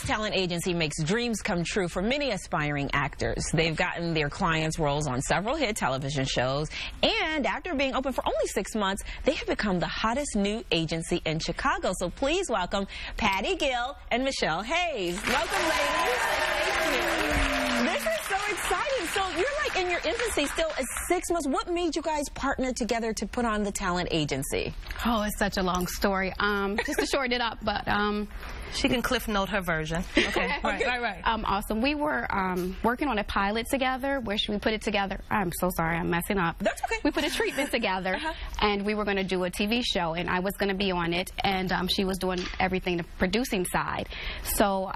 Talent Agency makes dreams come true for many aspiring actors. They've gotten their clients roles on several hit television shows, and after being open for only 6 months, they have become the hottest new agency in Chicago. So please welcome Patty Gill and Gill Hayes. Welcome, ladies. Thank you. This is so exciting. So you're like in your infancy still at 6 months. What made you guys partner together to put on the talent agency? Oh, it's such a long story. Just to shorten it up, but she can cliff note her version. Okay, right. Awesome. We were working on a pilot together. Where should we put it together? I'm so sorry, I'm messing up. That's okay. We put a treatment together, and we were going to do a TV show, and I was going to be on it, and she was doing everything, the producing side. So.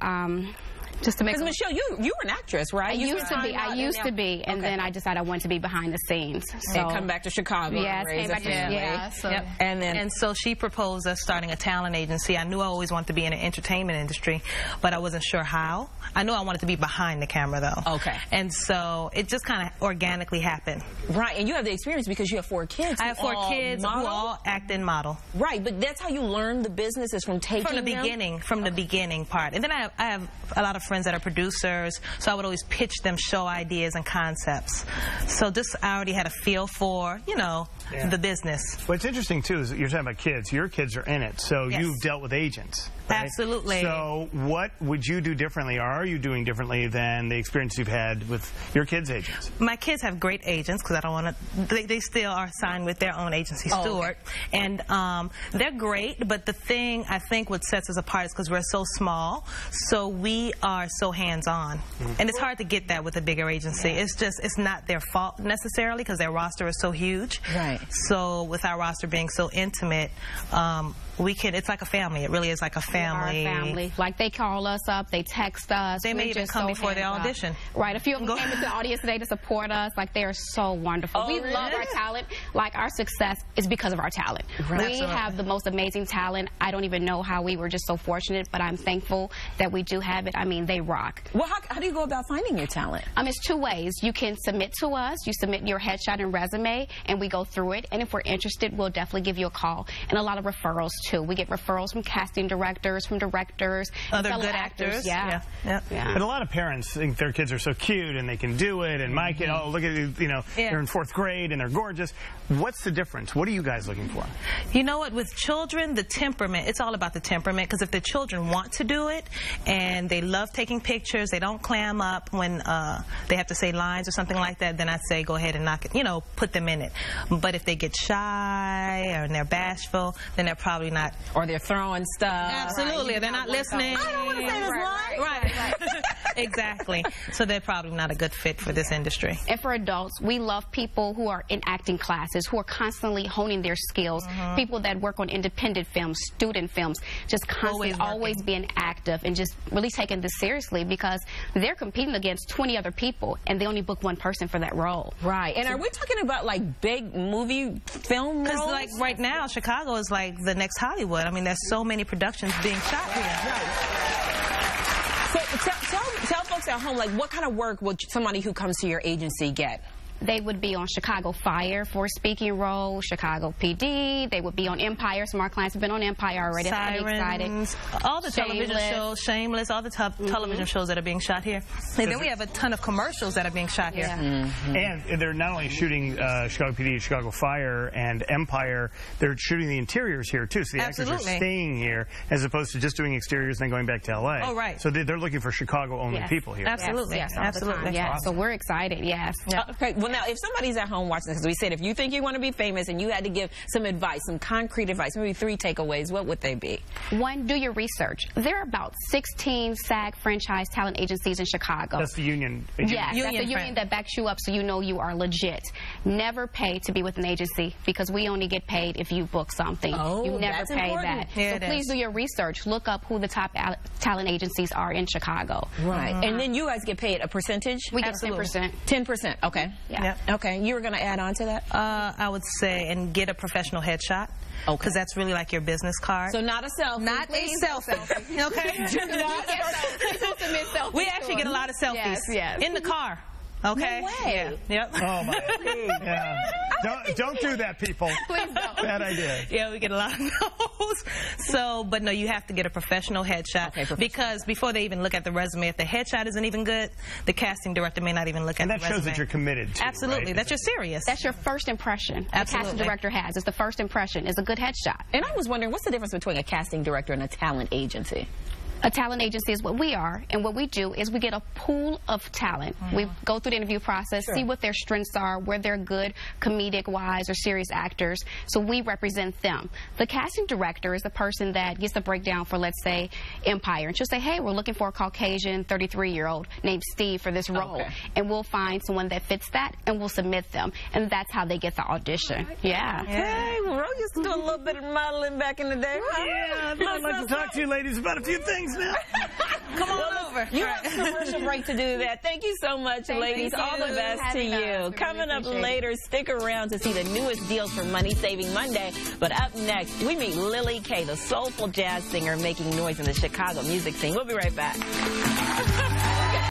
Just to make. Because Michelle, you were an actress, right? I used to be, and then I decided I wanted to be behind the scenes. So and come back to Chicago. Yes, came back to And so she proposed us starting a talent agency. I knew I always wanted to be in the entertainment industry, but I wasn't sure how. I knew I wanted to be behind the camera, though. Okay. And so it just kind of organically happened. Right, and you have the experience because you have 4 kids. I have 4 kids who all act and model. Right, but that's how you learn the business is from taking from the beginning part. And then I have a lot of friends that are producers, so I would always pitch them show ideas and concepts. So I already had a feel for, you know, the business. What's interesting too is that you're talking about kids. Your kids are in it, so you've dealt with agents. Right? Absolutely. So what would you do differently, or are you doing differently than the experience you've had with your kids' agents? My kids have great agents because I don't want to. They still are signed with their own agency, Stewart, and they're great. But the thing I think what sets us apart is because we're so small, so we are so hands-on, and it's hard to get that with a bigger agency. It's not their fault necessarily because their roster is so huge. Right. So with our roster being so intimate, it's like a family. It really is like a family. We are a family. Like they call us up, they text us. They may even come before their audition. Right. A few of them came into the audience today to support us. Like they are so wonderful. We love our talent. Like our success is because of our talent. Right. We have the most amazing talent. I don't even know how we were just so fortunate, but I'm thankful that we do have it. I mean, they rock. Well, how do you go about finding your talent? It's 2 ways. You can submit to us. You submit your headshot and resume, and we go through it. And if we're interested, we'll definitely give you a call. And a lot of referrals too. We get referrals from casting directors, from directors, other good actors. Yeah. But a lot of parents think their kids are so cute and they can do it. And my kid, oh, look at you know, they're in 4th grade and they're gorgeous. What's the difference? What are you guys looking for? You know what? With children, the temperament. It's all about the temperament. Because if the children want to do it and they love taking pictures, they don't clam up when they have to say lines or something like that, then I'd say go ahead and knock it. You know, put them in it. But if they get shy and they're bashful, then they're probably not. Or they're throwing stuff. Absolutely. They're not listening. I don't want to say this line. Right. Exactly. So they're probably not a good fit for this industry. And for adults, we love people who are in acting classes, who are constantly honing their skills, people that work on independent films, student films, just constantly always being active and just really taking this seriously because they're competing against 20 other people and they only book 1 person for that role. Right. And are we talking about like big movie film roles? Because like right now, Chicago is like the next Hollywood. I mean, there's so many productions being shot here. So tell folks at home, like, what kind of work would somebody who comes to your agency get? They would be on Chicago Fire for a speaking role, Chicago PD. They would be on Empire. Some of our clients have been on Empire already. Sirens, all the television shows, Shameless, all the television shows that are being shot here. And then we have a ton of commercials that are being shot here. And they're not only shooting Chicago PD, Chicago Fire, and Empire, they're shooting the interiors here, too. So the actors are staying here as opposed to just doing exteriors and then going back to L.A. Oh, right. So they're looking for Chicago-only people here. Absolutely. Yes, absolutely. Yeah, so we're excited, Okay, well, now, if somebody's at home watching this, because we said if you think you want to be famous and you had to give some advice, some concrete advice, maybe 3 takeaways, what would they be? 1, do your research. There are about 16 SAG franchise talent agencies in Chicago. That's the union. Yes, that's the union that backs you up so you know you are legit. Never pay to be with an agency because we only get paid if you book something. Oh, you never pay that. Yeah, so please do your research. Look up who the top talent agencies are in Chicago. Right. And then you guys get paid a percentage? We get 10%. 10%, okay. Yeah. Okay, you were going to add on to that? I would say, and get a professional headshot. Okay. Because that's really like your business card. So not a selfie. Not a selfie. Okay? We actually get a lot of selfies. Yes. In the car. Okay? No way. Yeah. Yep. Oh, my. Yeah. Don't do that, people. Please don't. Bad idea. Yeah, we get a lot of those. So, but no, you have to get a professional headshot because before they even look at the resume, if the headshot isn't even good, the casting director may not even look at the resume. And that shows that you're committed to Absolutely. Right? That you're serious. That's your first impression. Absolutely. The casting director has. It's the first impression. It's a good headshot. And I was wondering, what's the difference between a casting director and a talent agency? A talent agency is what we are, and what we do is we get a pool of talent. We go through the interview process, see what their strengths are, where they're good, comedic-wise or serious actors, so we represent them. The casting director is the person that gets the breakdown for, let's say, Empire, and she'll say, hey, we're looking for a Caucasian 33-year-old named Steve for this role, and we'll find someone that fits that, and we'll submit them, and that's how they get the audition. Yeah. Hey, Ro used to do a little bit of modeling back in the day, huh? Yeah, I'd like to talk to you ladies about a few things now. Come on over. You have a commercial break to do that. Thank you so much, ladies. All the best to you. Coming up later, stick around to see the newest deals for Money Saving Monday. But up next, we meet Lily Kay, the soulful jazz singer making noise in the Chicago music scene. We'll be right back.